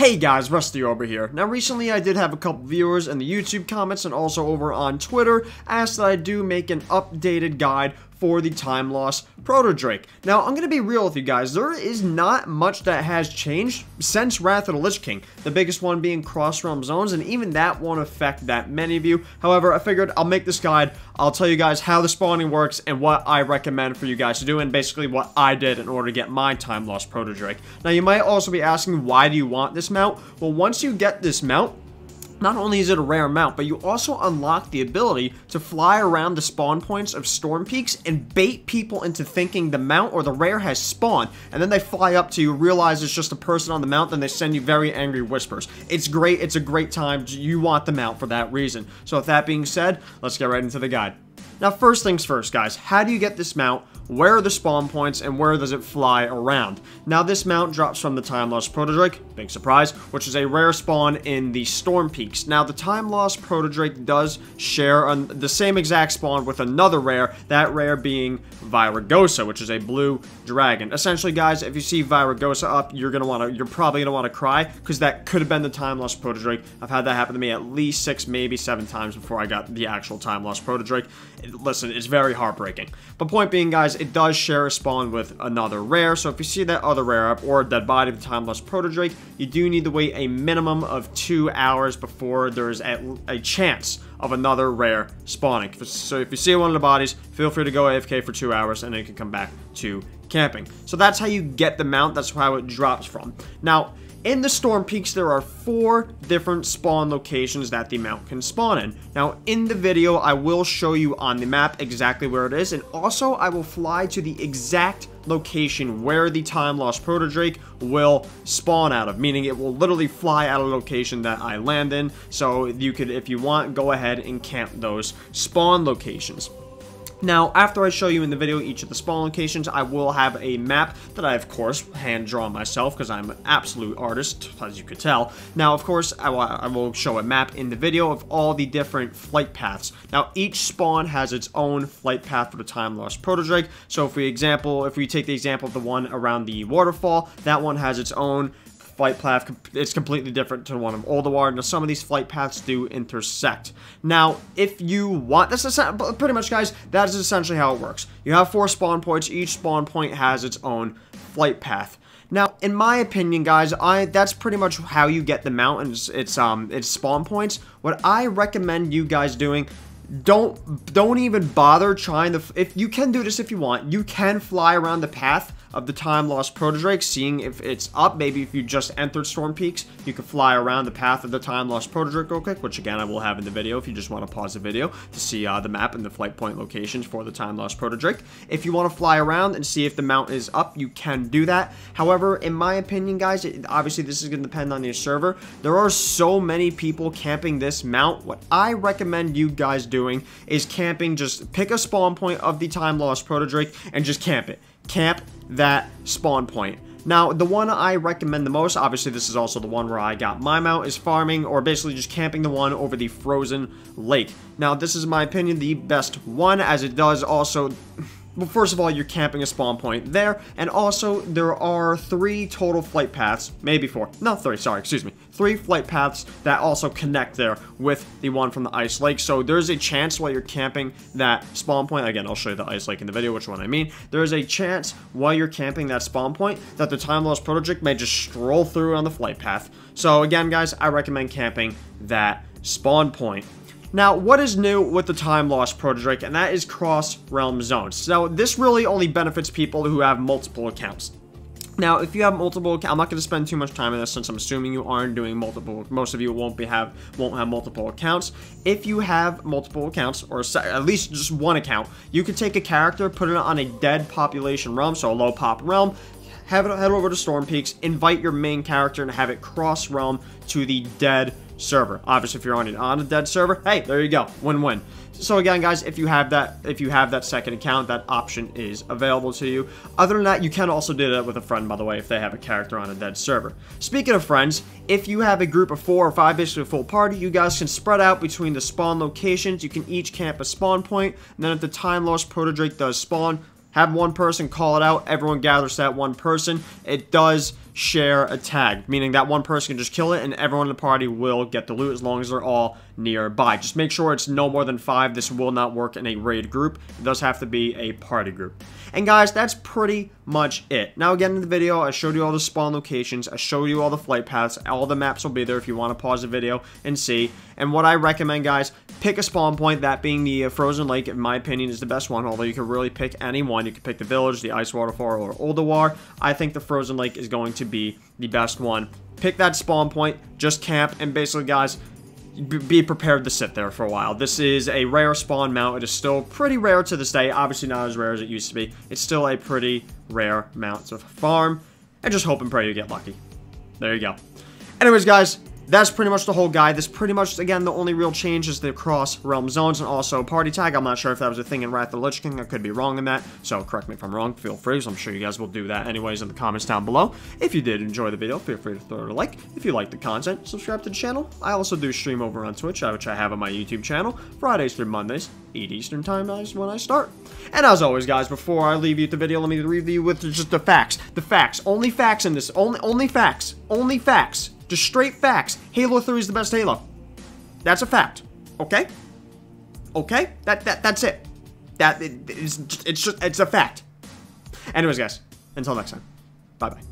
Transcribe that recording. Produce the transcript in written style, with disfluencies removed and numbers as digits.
Hey guys, Rusty over here. Now recently I did have a couple viewers in the YouTube comments and also over on Twitter asked that I do make an updated guide for the time loss Proto Drake. Now I'm gonna be real with you guys, there is not much that has changed since Wrath of the Lich King. The biggest one being cross realm zones, and even that won't affect that many of you. However, I figured I'll make this guide. I'll tell you guys how the spawning works and what I recommend for you guys to do, and basically what I did in order to get my time loss Proto Drake. Now you might also be asking, why do you want this mount? Well, once you get this mount, not only is it a rare mount, but you also unlock the ability to fly around the spawn points of storm peaks and bait people into thinking the mount or the rare has spawned, and then they fly up to you, realize it's just a person on the mount, then they send you very angry whispers. It's great, it's a great time, you want the mount for that reason. So with that being said, let's get right into the guide. Now first things first guys, how do you get this mount? Where are the spawn points and where does it fly around? Now this mount drops from the Time Lost Proto Drake, big surprise, which is a rare spawn in the Storm Peaks. Now the Time Lost Proto Drake does share the same exact spawn with another rare, that rare being Viragosa, which is a blue dragon. Essentially guys, if you see Viragosa up, you're probably gonna want to cry, because that could have been the Time Lost Proto Drake. I've had that happen to me at least 6, maybe 7 times before I got the actual Time Lost Proto Drake. Listen, it's very heartbreaking. But point being guys, it does share a spawn with another rare, so if you see that other rare up or a dead body of the Time Lost Proto Drake, you do need to wait a minimum of 2 hours before there's a chance of another rare spawning. So if you see one of the bodies, feel free to go AFK for 2 hours and then you can come back to camping. So that's how you get the mount, that's how it drops from. Now, in the Storm Peaks, there are 4 different spawn locations that the mount can spawn in. Now, in the video, I will show you on the map exactly where it is, and also I will fly to the exact location where the Time Lost Proto Drake will spawn out of, meaning it will literally fly out of the location that I land in, so you could, if you want, go ahead and camp those spawn locations. Now, after I show you in the video each of the spawn locations, I will have a map that I, of course, hand-drawn myself, because I'm an absolute artist, as you could tell. Now, of course, I will show a map in the video of all the different flight paths. Now, each spawn has its own flight path for the Time Lost Proto Drake. So, if we take the example of the one around the waterfall, that one has its own flight path. It's completely different to the one of Ulduar. Now, some of these flight paths do intersect. Now, if you want, pretty much, guys, that is essentially how it works. You have 4 spawn points. Each spawn point has its own flight path. Now, in my opinion, guys, that's pretty much how you get the mount and its spawn points. What I recommend you guys doing, don't even bother trying to, if you can do this if you want, you can fly around the path of the Time Lost Proto Drake, seeing if it's up. Maybe if you just entered Storm Peaks, you could fly around the path of the Time Lost Proto Drake real quick, which again I will have in the video if you just want to pause the video to see the map and the flight point locations for the Time Lost Proto Drake. If you want to fly around and see if the mount is up, you can do that. However, in my opinion, guys, obviously this is going to depend on your server. There are so many people camping this mount. What I recommend you guys doing is camping. Just pick a spawn point of the Time Lost Proto Drake and just camp it. Camp that spawn point. Now, the one I recommend the most, obviously this is also the one where I got my mount, is farming, or basically just camping the one over the frozen lake. Now, this is, in my opinion, the best one, as it does also... Well, first of all, you're camping a spawn point there, and also there are 3 total flight paths, maybe 4, no, 3, sorry, excuse me, 3 flight paths that also connect there with the one from the Ice Lake. So there's a chance while you're camping that spawn point, again, I'll show you the Ice Lake in the video, which one I mean, there's a chance while you're camping that spawn point that the Time Lost Proto Drake may just stroll through on the flight path. So again, guys, I recommend camping that spawn point. Now, what is new with the Time Lost Proto Drake, and that is cross-realm zones. So, this really only benefits people who have multiple accounts. Now, if you have multiple accounts, I'm not going to spend too much time on this since I'm assuming you aren't doing multiple, most of you won't have multiple accounts. If you have multiple accounts, or at least just one account, you can take a character, put it on a dead population realm, so a low pop realm, head over to Storm Peaks, invite your main character, and have it cross-realm to the dead server. Obviously, if you're on a dead server, hey, there you go, win-win. So again, guys, if you have that second account, that option is available to you. Other than that, you can also do that with a friend, by the way, if they have a character on a dead server. Speaking of friends, if you have a group of 4 or 5, basically a full party, you guys can spread out between the spawn locations. You can each camp a spawn point, and then if the Time Lost Proto Drake does spawn, have one person call it out, everyone gathers to that one person. It does share a tag, meaning that one person can just kill it and everyone in the party will get the loot as long as they're all nearby. Just make sure it's no more than 5. This will not work in a raid group. It does have to be a party group. And guys, that's pretty much it. Now again, in the video, I showed you all the spawn locations, I showed you all the flight paths, all the maps will be there if you want to pause the video and see. And what I recommend, guys, pick a spawn point, that being the Frozen Lake, in my opinion, is the best one, although you could really pick any one. You could pick the village, the ice waterfall, or Oldawar. I think the Frozen Lake is going to be the best one. Pick that spawn point, just camp, and basically, guys, be prepared to sit there for a while. This is a rare spawn mount. It is still pretty rare to this day. Obviously not as rare as it used to be. It's still a pretty rare mount to farm, and just hope and pray you get lucky. There you go. Anyways, guys, that's pretty much the whole guide. This pretty much, again, the only real change is the cross-realm zones and also party tag. I'm not sure if that was a thing in Wrath of the Lich King. I could be wrong in that, so correct me if I'm wrong. Feel free, so I'm sure you guys will do that anyways in the comments down below. If you did enjoy the video, feel free to throw it a like. If you like the content, subscribe to the channel. I also do stream over on Twitch, which I have on my YouTube channel, Fridays through Mondays, 8 Eastern Time is when I start. And as always, guys, before I leave you with the video, let me leave you with just the facts. The facts. Only facts in this. Only facts. Only facts. Just straight facts. Halo 3 is the best Halo. That's a fact. Okay? Okay? That's it. It's a fact. Anyways, guys, until next time. Bye-bye.